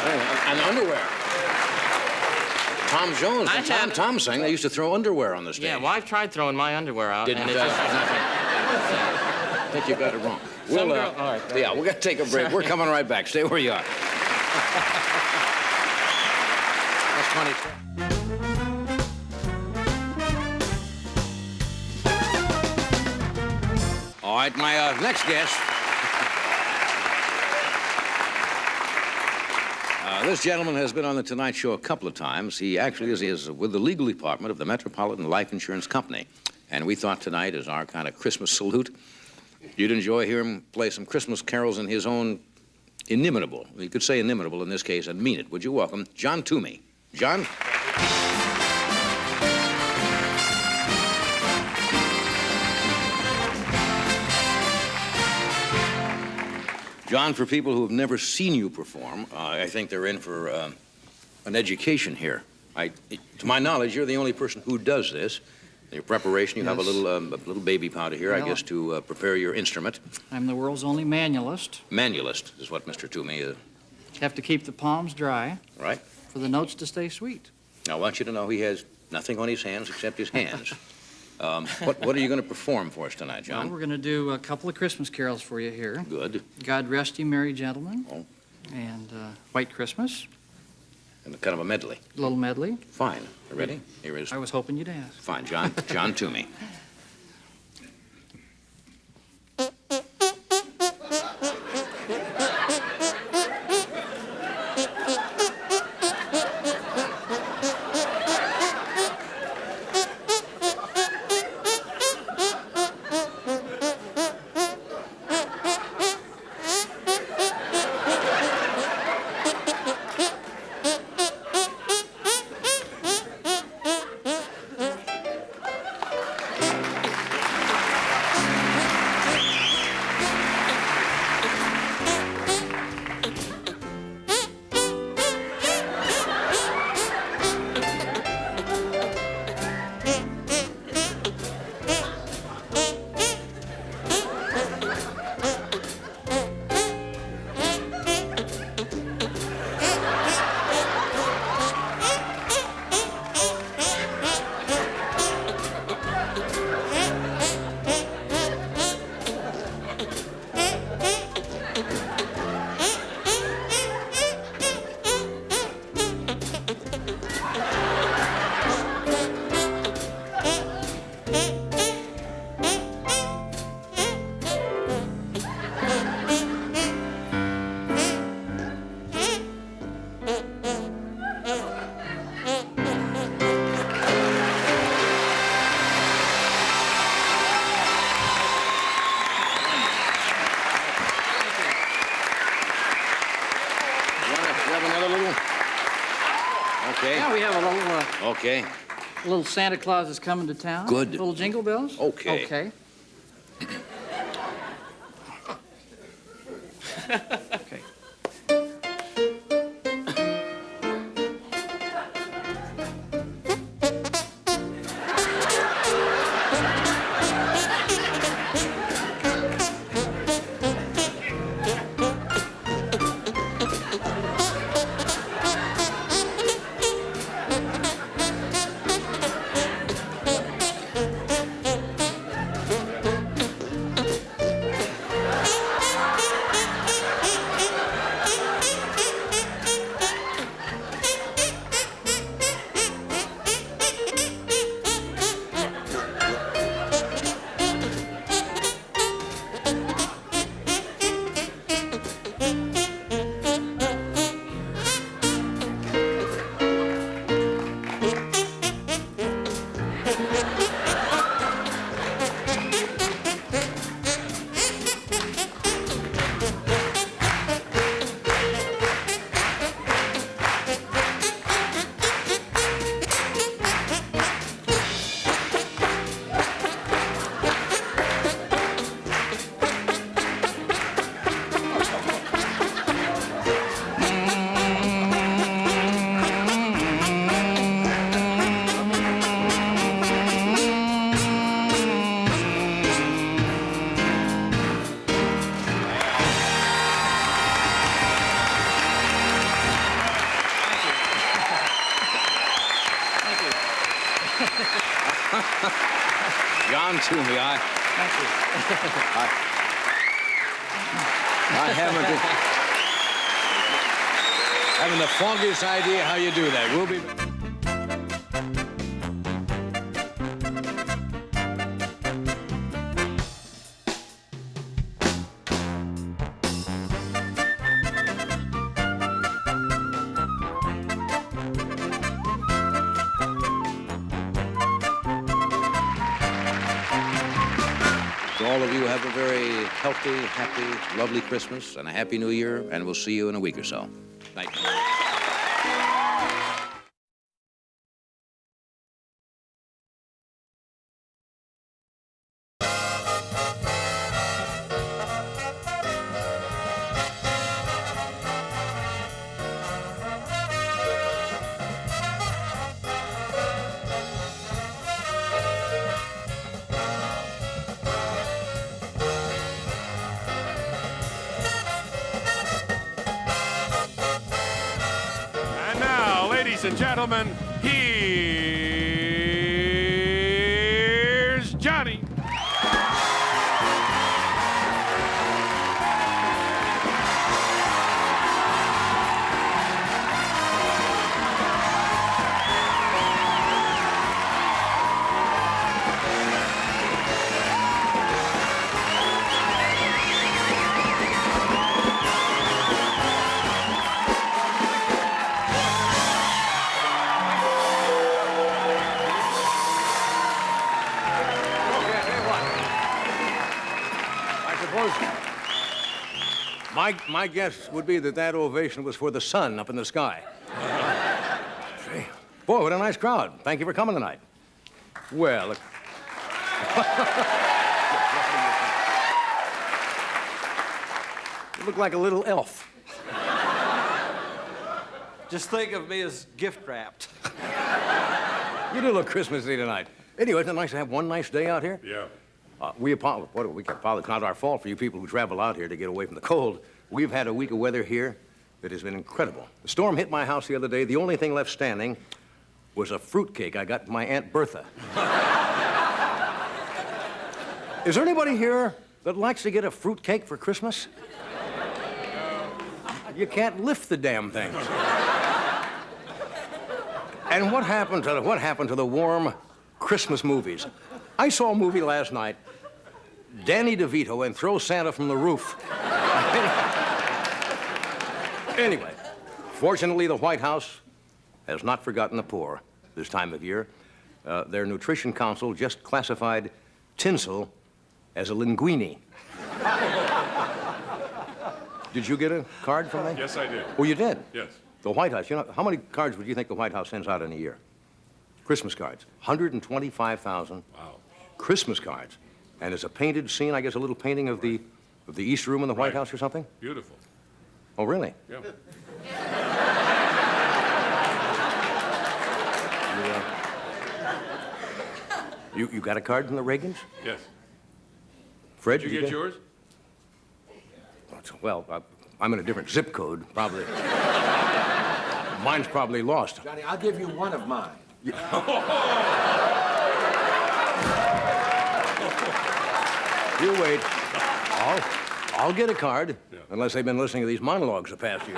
And underwear. Tom Jones and Tom sang they used to throw underwear on the stage. Yeah, well, I've tried throwing my underwear out. Didn't and it just nothing. I think you got it wrong. All right. Yeah, we're going to take a break. We're coming right back. Stay where you are. That's funny. All right, my next guest. This gentleman has been on The Tonight Show a couple of times. He actually is with the legal department of the Metropolitan Life Insurance Company. And we thought tonight, as our kind of Christmas salute, you'd enjoy hearing him play some Christmas carols in his own inimitable, you could say inimitable in this case, and mean it. Would you welcome John Toomey? John? John, for people who have never seen you perform, I think they're in for an education here. To my knowledge, you're the only person who does this. Your preparation, you have a little baby powder here, I guess, to prepare your instrument. I'm the world's only manualist. Manualist is what Mr. Toomey is. Have to keep the palms dry. Right. For the notes to stay sweet. Now, I want you to know he has nothing on his hands except his hands. What are you going to perform for us tonight, John? Well, we're going to do a couple of Christmas carols for you here. Good. God Rest Ye Merry Gentlemen. Oh. And White Christmas. And kind of a medley. A little medley. Fine. You ready? Here is... I was hoping you'd ask. Fine. John Toomey. Okay. Yeah, we have a little... Okay. A little Santa Claus is coming to town. Good. Little jingle bells. Okay. Okay. Okay. on to me. Thank you. I haven't the foggiest idea how you do that. We'll be... So all of you have a very healthy, happy, lovely Christmas and a Happy New Year, and we'll see you in a week or so. Thank you. And now, ladies and gentlemen, here's Johnny. My guess would be that ovation was for the sun up in the sky. Gee, boy, what a nice crowd. Thank you for coming tonight. Well, look. You look like a little elf. Just think of me as gift wrapped. You do look Christmassy tonight. Anyway, isn't it nice to have one nice day out here? Yeah. We apologize. It's not our fault for you people who travel out here to get away from the cold. We've had a week of weather here that has been incredible. The storm hit my house the other day. The only thing left standing was a fruitcake I got from my Aunt Bertha. Is there anybody here that likes to get a fruitcake for Christmas? You can't lift the damn things. And what happened to the warm Christmas movies? I saw a movie last night, Danny DeVito and Throw Santa from the Roof. Anyway, fortunately, the White House has not forgotten the poor this time of year. Their Nutrition Council just classified tinsel as a linguine. Did you get a card from them? Yes, I did. Oh, you did? Yes. The White House, you know, how many cards would you think the White House sends out in a year? Christmas cards, 125,000. Wow. Christmas cards. And there's a painted scene, I guess a little painting of the East Room in the White Right. House or something? Beautiful. Oh, really? Yeah. You got a card from the Reagans? Yes. Fred, Did you get yours? Well, I'm in a different zip code, probably. Mine's probably lost. Johnny, I'll give you one of mine. You wait. I'll get a card, unless they've been listening to these monologues the past year.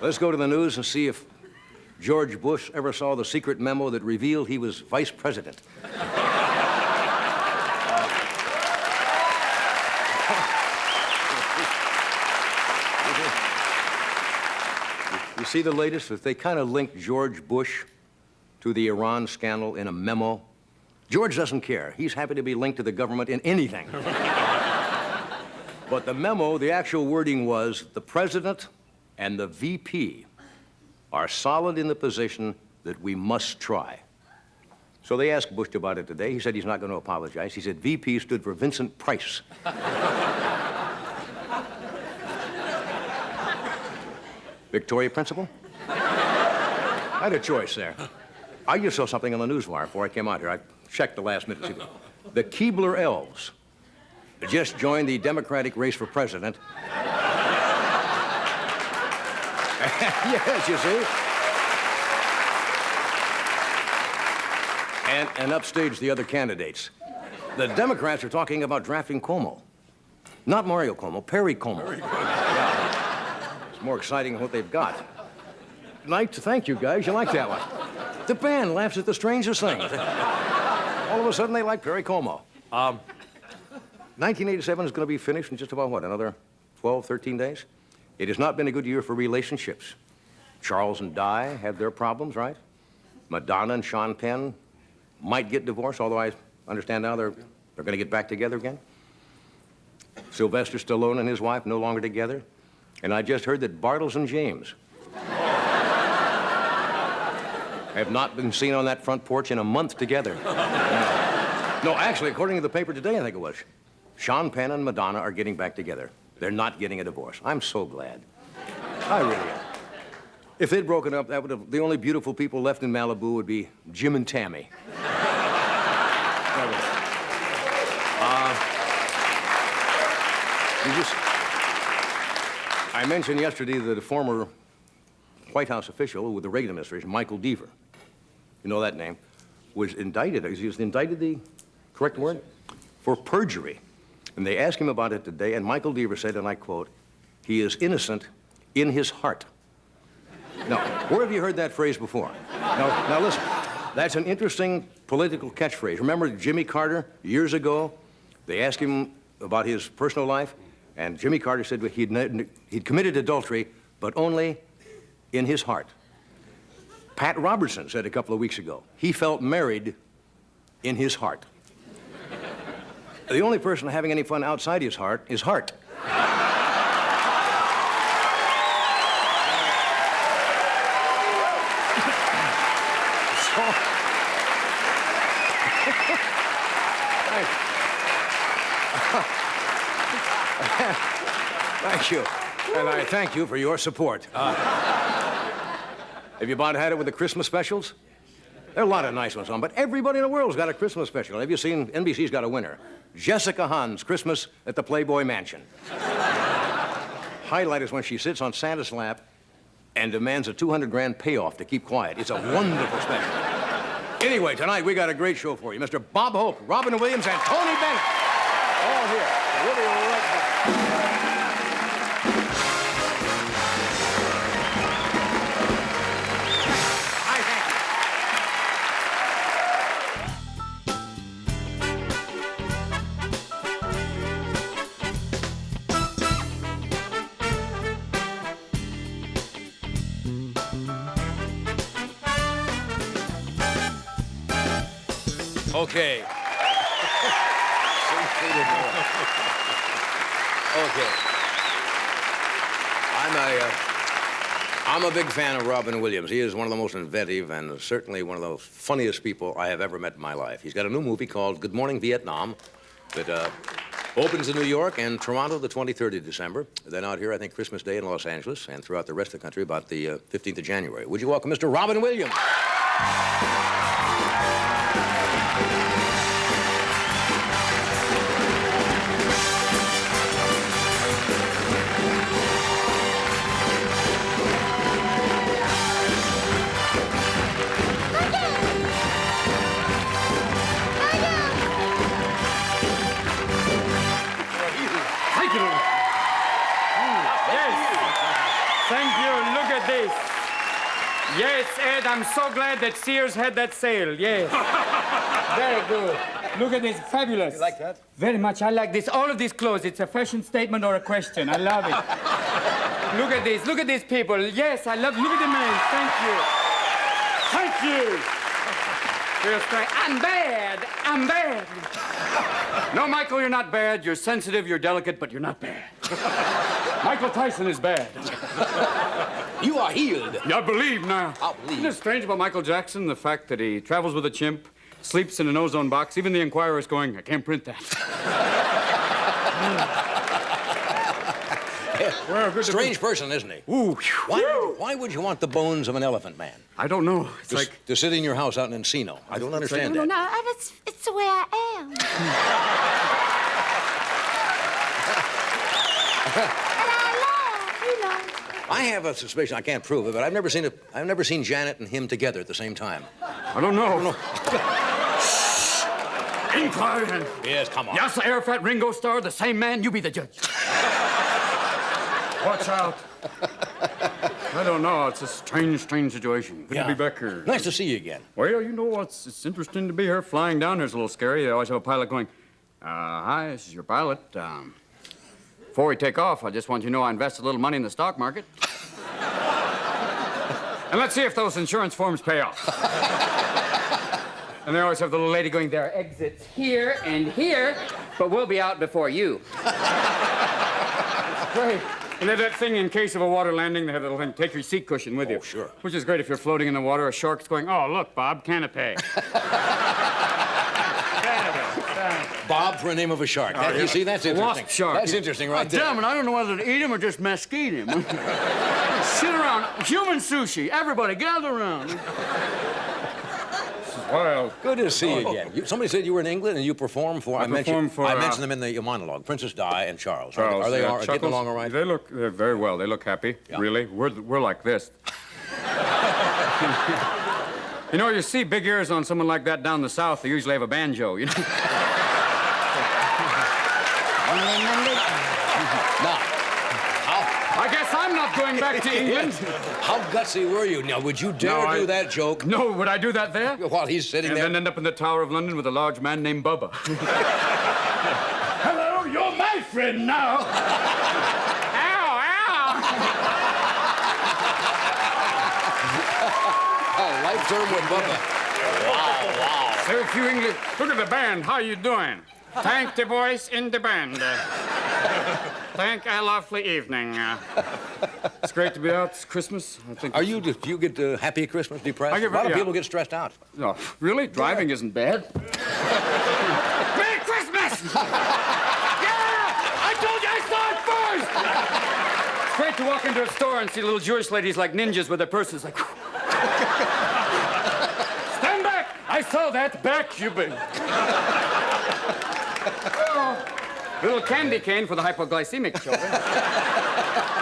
Let's go to the news and see if George Bush ever saw the secret memo that revealed he was vice president. You see the latest? That they kind of linked George Bush to the Iran scandal in a memo. George doesn't care. He's happy to be linked to the government in anything. But the memo, the actual wording was, the president and the VP are solid in the position that we must try. So they asked Bush about it today. He said he's not going to apologize. He said VP stood for Vincent Price. Victoria Principal? I had a choice there. I just saw something on the newswire before I came out here. I checked the last minute. The Keebler Elves just joined the Democratic race for president. Yes, you see. and upstage the other candidates. The Democrats are talking about drafting Cuomo. Not Mario Cuomo, Perry Como. Yeah. It's more exciting than what they've got. Like to thank you guys. You like that one? The band laughs at the strangest things. All of a sudden, they like Perry Como. 1987 is going to be finished in just about, what, another 12, 13 days? It has not been a good year for relationships. Charles and Di have their problems, right? Madonna and Sean Penn might get divorced, although I understand now they're going to get back together again. Sylvester Stallone and his wife no longer together. And I just heard that Bartles and James have not been seen on that front porch in a month together. No, actually, according to the paper today, I think it was, Sean Penn and Madonna are getting back together. They're not getting a divorce. I'm so glad. I really am. If they'd broken up, that would have, the only beautiful people left in Malibu would be Jim and Tammy. I mentioned yesterday that a former White House official with the Reagan administration, Michael Deaver, you know that name, was indicted. He was indicted, the correct word? For perjury. And they asked him about it today, and Michael Deaver said, and I quote, "He is innocent in his heart." Now, where have you heard that phrase before? Now listen, that's an interesting political catchphrase. Remember Jimmy Carter, years ago? They asked him about his personal life, and Jimmy Carter said he'd committed adultery, but only in his heart. Pat Robertson said a couple of weeks ago, he felt married in his heart. The only person having any fun outside his heart is Hart. Thank you. And I thank you for your support. Have you about had it with the Christmas specials? There are a lot of nice ones on, but everybody in the world's got a Christmas special. Have you seen, NBC's got a winner. Jessica Hahn's Christmas at the Playboy Mansion. Highlight is when she sits on Santa's lap and demands a 200 grand payoff to keep quiet. It's a wonderful special. Anyway, tonight we got a great show for you. Mr. Bob Hope, Robin Williams, and Tony Bennett. All here. We'll be right back. Okay. Okay. I'm a big fan of Robin Williams. He is one of the most inventive and certainly one of the funniest people I have ever met in my life. He's got a new movie called Good Morning Vietnam that opens in New York and Toronto the 23rd of December. Then out here, I think, Christmas Day in Los Angeles, and throughout the rest of the country about the 15th of January. Would you welcome Mr. Robin Williams? Yes, Ed, I'm so glad that Sears had that sale. Yes. Very good. Look at this. Fabulous. You like that? Very much. I like this. All of these clothes. It's a fashion statement or a question. I love it. Look at this. Look at these people. Yes, I love. Look at the men. Thank you. Thank you. Feels great. I'm bad. I'm bad. No, Michael, you're not bad. You're sensitive, you're delicate, but you're not bad. Michael Tyson is bad. You are healed. I believe now. I'll believe. Isn't it strange about Michael Jackson? The fact that he travels with a chimp, sleeps in an ozone box. Even the Enquirer is going, I can't print that. Strange person, isn't he? Ooh. Why would you want the bones of an elephant man? I don't know. It's Just like... to sit in your house out in Encino. I don't understand No, that. no, it's the way I am. And I laugh, you know. I have a suspicion, I can't prove it, but I've never seen Janet and him together at the same time. I don't know. Inquiring. Yes, come on. Yes, Air Fat Ringo Starr, the same man, you be the judge. Watch out. I don't know. It's a strange situation. Good to be back here. Nice to see you again. Well, you know, it's interesting to be here. Flying down here's a little scary. They always have a pilot going, hi, this is your pilot. Before we take off, I just want you to know I invested a little money in the stock market. And let's see if those insurance forms pay off. And they always have the little lady going, there are exits here and here, but we'll be out before you. Great. And they have that thing in case of a water landing, they have that little thing, take your seat cushion with you. Oh, sure. Which is great if you're floating in the water, a shark's going, oh, look, Bob, canapé. Bob for a name of a shark. You see, that's interesting. Wasp shark. That's interesting right there. Damn it, I don't know whether to eat him or just mesquite him. Sit around. Human sushi. Everybody gather around. This is wild. Good to see you again. Somebody said you were in England and you performed for... I mentioned them in the monologue. Princess Di and Charles. Are they getting along all right? They look very well. They look happy, really. We're like this. You know, you see big ears on someone like that down the south, they usually have a banjo, you know? Now, I guess I'm not going back to England. how gutsy were you? Now, would you dare do that joke? No, would I do that there? While he's sitting And there? then end up in the Tower of London with a large man named Bubba. Hello, you're my friend now. Ow, ow. A life term with Bubba. Wow. Very few English. Look at the band. How you doing? Thank the boys in the band. Thank a lovely evening. It's great to be out. It's Christmas. I think. Do you get happy Christmas, depressed? I get A lot of yeah. people get stressed out. No, really? Driving isn't bad. Merry Christmas! Yeah! I told you I saw it first! It's great to walk into a store and see little Jewish ladies like ninjas with their purses like... Stand back! I saw that back, you big. Oh, little candy cane for the hypoglycemic children.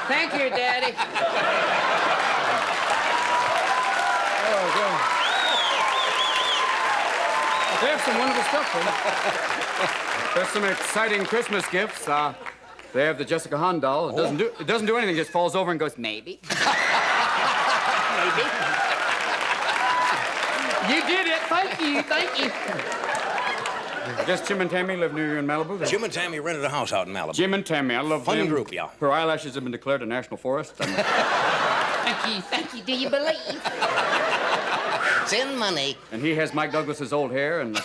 Thank you, Daddy. They have some wonderful stuff for you. There's some exciting Christmas gifts. They have the Jessica Hahn doll. It doesn't do anything. It just falls over and goes, maybe. Maybe. You did it. Thank you. Thank you. I guess Jim and Tammy live near you in Malibu. Jim and Tammy rented a house out in Malibu. Jim and Tammy, I love Fun them. group, yeah. Her eyelashes have been declared a national forest. Thank you. Do you believe? Send money. And he has Mike Douglas's old hair, and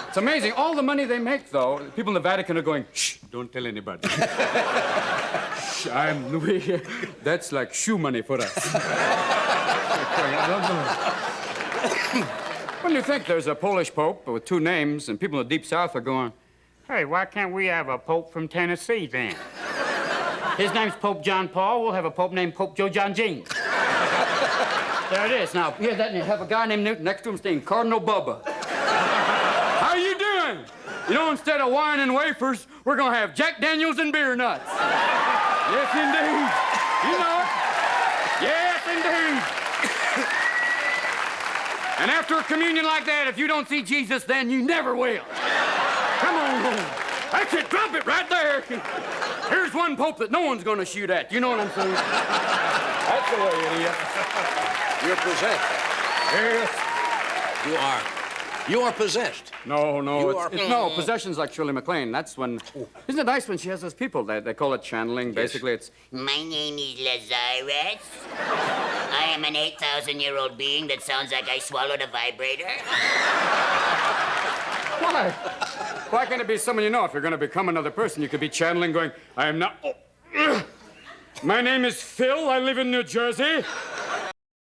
it's amazing. All the money they make, though, people in the Vatican are going, shh, don't tell anybody. Shh, I'm Louis. That's like shoe money for us. When you think there's a Polish pope with two names, and people in the Deep South are going, hey, why can't we have a pope from Tennessee, then? His name's Pope John Paul. We'll have a pope named Pope Joe John James. There it is. Now, hear that, and you have a guy named Newton next to him saying Cardinal Bubba. How you doing? You know, instead of wine and wafers, we're gonna have Jack Daniels and beer nuts. Yes, indeed. You know it. Yes, indeed. And after a communion like that, if you don't see Jesus, then you never will. Come on, home. That's it. Drop it right there. Here's one pope that no one's gonna shoot at. You know what I'm saying? That's the way it is. You're possessed. Yes. You are possessed. No. You are- No, possession's like Shirley MacLaine. That's when... Isn't it nice when she has those people? They call it channeling. Basically, it's... My name is Lazarus. I am an 8,000-year-old being that sounds like I swallowed a vibrator. Why? Why can't it be someone you know? If you're going to become another person, you could be channeling going, I am not... Oh, my name is Phil. I live in New Jersey.